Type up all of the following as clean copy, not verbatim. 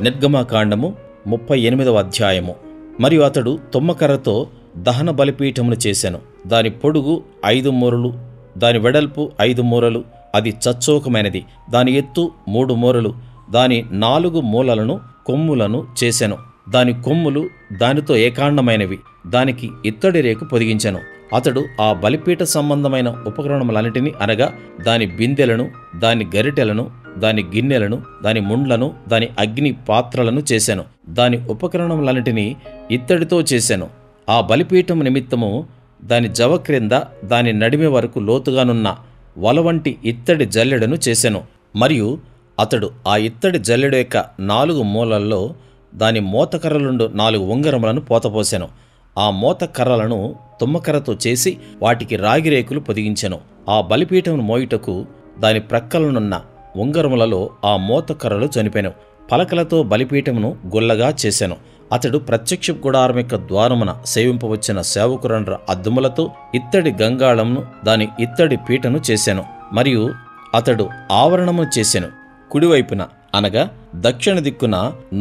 నిర్గమకాండము 38వ అధ్యాయము. మరియు అతడు తుమ్మకర్రతో దహన బలిపీఠమును చేసెను. దాని పొడుగు 5 మూరలు, దాని వెడల్పు 5 మూరలు, అది చచ్చోకమైనది. దాని ఎత్తు 3 మూరలు, దాని 4 మూలలను కొమ్ములను చేసెను. దాని కొమ్ములు దానితో ఏకాండమైనవి. దానికి ఇత్తడి రేకు పొదిగించెను. అతడు ఆ బలిపీఠ సంబంధమైన ఉపకరణములన్నిటినీ అనగా దాని బిందెలను, దాని గరిటెలను, దాని గిన్నెలను, దాని ముండ్లను, దాని అగ్ని పాత్రలను చేసెను. దాని ఉపకరణములన్నిటినీ ఇత్తడితో చేసెను. ఆ బలిపీఠము నిమిత్తము దాని జవ క్రింద దాని నడిమి వరకు లోతుగానున్న వలవంటి ఇత్తడి జల్లెడను చేసెను. మరియు అతడు ఆ ఇత్తడి జల్లెడ యొక్క 4 మూలల్లో దాని మోతకర్రలుండు 4 ఉంగరములను పోతపోసెను. ఆ మోతకర్రలను తుమ్మకర్రతో చేసి వాటికి రాగిరేకులు పొదిగించెను. ఆ బలిపీఠమును మోయుటకు దాని ప్రక్కలనున్న ఉంగరములలో ఆ మోతకర్రలు చనిపెను. పలకలతో బలిపీఠమును గుల్లగా చేసెను. అతడు ప్రత్యక్ష గుడారం యొక్క ద్వారమున సేవింపవచ్చిన సేవకురండ్ర అద్దుములతో ఇత్తడి గంగాళమును దాని ఇత్తడి పీటను చేసెను. మరియు అతడు ఆవరణమును చేసెను. కుడివైపున అనగా దక్షిణ దిక్కున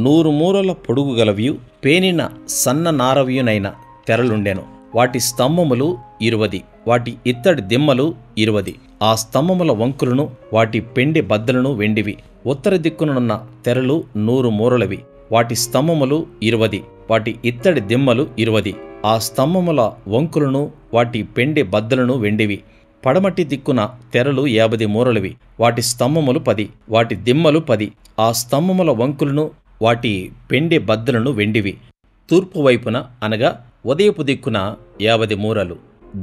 100 మూరల పొడుగు గలవియు పేనిన సన్న నారవియునైన తెరలుండెను. వాటి స్తంభములు 20, వాటి ఇత్తడి దిమ్మలు 20. ఆ స్తంభముల వంకులను వాటి పెండె బద్దలను వెండివి. ఉత్తర దిక్కునున్న తెరలు 100 మూరలవి. వాటి స్తంభములు 20, వాటి ఇత్తడి దిమ్మలు 20. ఆ స్తంభముల వంకులను వాటి పెండె బద్దలను వెండివి. పడమటి దిక్కున తెరలు 50 మూరలవి. వాటి స్తంభములు 10, వాటి దిమ్మలు 10. ఆ స్తంభముల వంకులను వాటి పెండె బద్దలను వెండివి. తూర్పు వైపున అనగా ఉదయపు దిక్కున 50 మూరలు.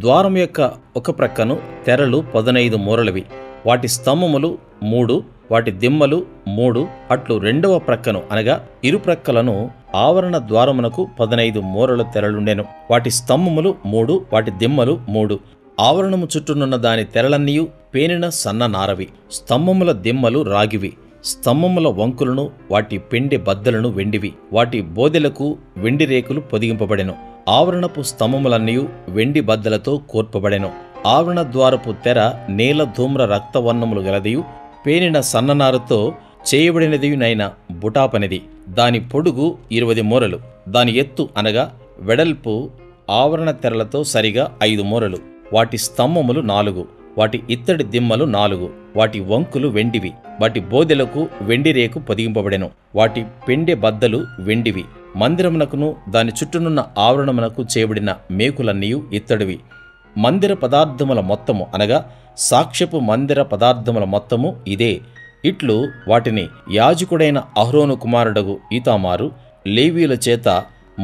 ద్వారం యొక్క ఒక ప్రక్కను తెరలు 15 మూరలవి. వాటి స్తంభములు 3, వాటి దిమ్మలు 3. అట్లు రెండవ ప్రక్కను అనగా ఇరుప్రక్కలను ఆవరణ ద్వారమునకు 15 మూరల తెరలుండెను. వాటి స్తంభములు 3, వాటి దిమ్మలు 3. ఆవరణము చుట్టూనున్న దాని తెరలన్నీయు పేనిన సన్న నారవి. స్తంభముల దిమ్మలు రాగివి. స్తంభముల వంకులను వాటి పెండె బద్దలను వెండివి. వాటి బోదెలకు వెండి రేకులు పొదిగింపబడెను. ఆవరణపు స్తంభములన్నీయు వెండి బద్దలతో కోర్పబడెను. ఆవరణ ద్వారపు తెర నీల ధూమ్ర రక్తవర్ణములు గలదియు పేనిన సన్ననారతో చేయబడినదియునైన బుటాపనిది. దాని పొడుగు 20 మూరలు, దాని ఎత్తు అనగా వెడల్పు ఆవరణ తెరలతో సరిగా 5 మూరలు. వాటి స్తంభములు 4, వాటి ఇత్తడి దిమ్మలు 4. వాటి వంకులు వెండివి. వాటి బోదెలకు వెండి రేకు పొదిగింపబడెను. వాటి పెండె బద్దలు వెండివి. మందిరమునకును దాని చుట్టూనున్న ఆవరణమునకు చేయబడిన మేకులన్నీయు ఇత్తడివి. మందిర పదార్థముల మొత్తము అనగా సాక్ష్యపు మందిర పదార్థముల మొత్తము ఇదే. ఇట్లు వాటిని యాజకుడైన అహరోను కుమారుడగు ఈతామారు లేవీయుల చేత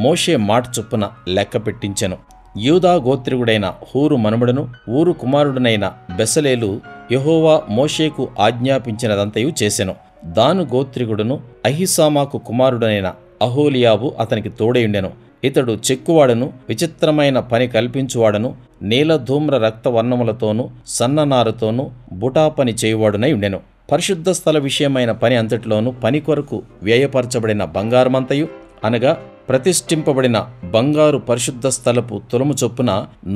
మోషే మాట చొప్పున లెక్క పెట్టించెను. యూదా గోత్రికుడైన హూరు మనుమడును ఊరు కుమారుడునైన బెసలేలు యెహోవా మోషేకు ఆజ్ఞాపించినదంతయు చేసెను. దాను గోత్రికుడును అహిసామాకు కుమారుడనైన అహోలియాబు అతనికి తోడయుండెను. ఇతడు చెక్కువాడను, విచిత్రమైన పని కల్పించువాడను, నీలధూమ్ర రక్తవర్ణములతోనూ సన్ననారుతోనూ బుటాపని చేయువాడునై ఉండెను. పరిశుద్ధ స్థల విషయమైన పని అంతటిలోనూ పని కొరకు వ్యయపరచబడిన బంగారమంతయు అనగా ప్రతిష్ఠింపబడిన బంగారు పరిశుద్ధ స్థలపు తులము చొప్పున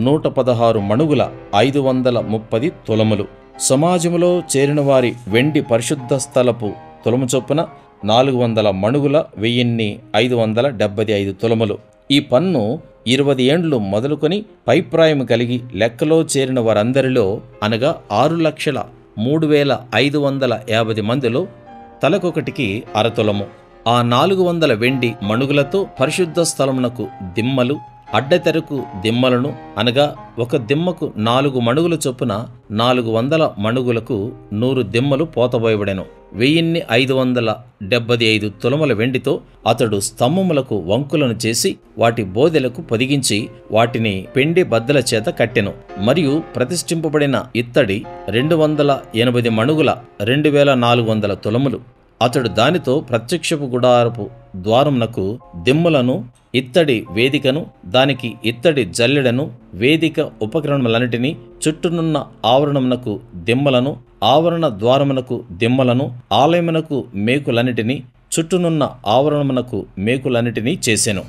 116 మణుగుల 530 తులములు. సమాజములో చేరిన వారి వెండి పరిశుద్ధ స్థలపు తులము చొప్పున 400 మణుగుల 1575 తులములు. ఈ పన్ను 20 ఏండ్లు మొదలుకొని పైప్రాయం కలిగి లెక్కలో చేరిన వారందరిలో అనగా 6,03,550 మందిలో తలకొకటికి అరతులము. ఆ 400 వెండి మణుగులతో పరిశుద్ధ స్థలమునకు దిమ్మలు, అడ్డతెరకు దిమ్మలను అనగా ఒక దిమ్మకు 4 మణుగుల చొప్పున 400 మణుగులకు 100 దిమ్మలు పోతబోయబడెను. 1575 తులముల వెండితో అతడు స్తంభములకు వంకులను చేసి వాటి బోదెలకు పొదిగించి వాటిని పెండె బద్దల చేత కట్టెను. మరియు ప్రతిష్ఠింపబడిన ఇత్తడి 280 మణుగుల 2400 తులములు. అతడు దానితో ప్రత్యక్షపు గుడారపు ద్వారమునకు దిమ్మలను, ఇత్తడి వేదికను, దానికి ఇత్తడి జల్లెడను, వేదిక ఉపకరణములన్నిటినీ, చుట్టూనున్న ఆవరణమునకు దిమ్మలను, ఆవరణ ద్వారమునకు దిమ్మలను, ఆలయమునకు మేకులన్నిటినీ, చుట్టూనున్న ఆవరణమునకు మేకులన్నిటినీ చేసెను.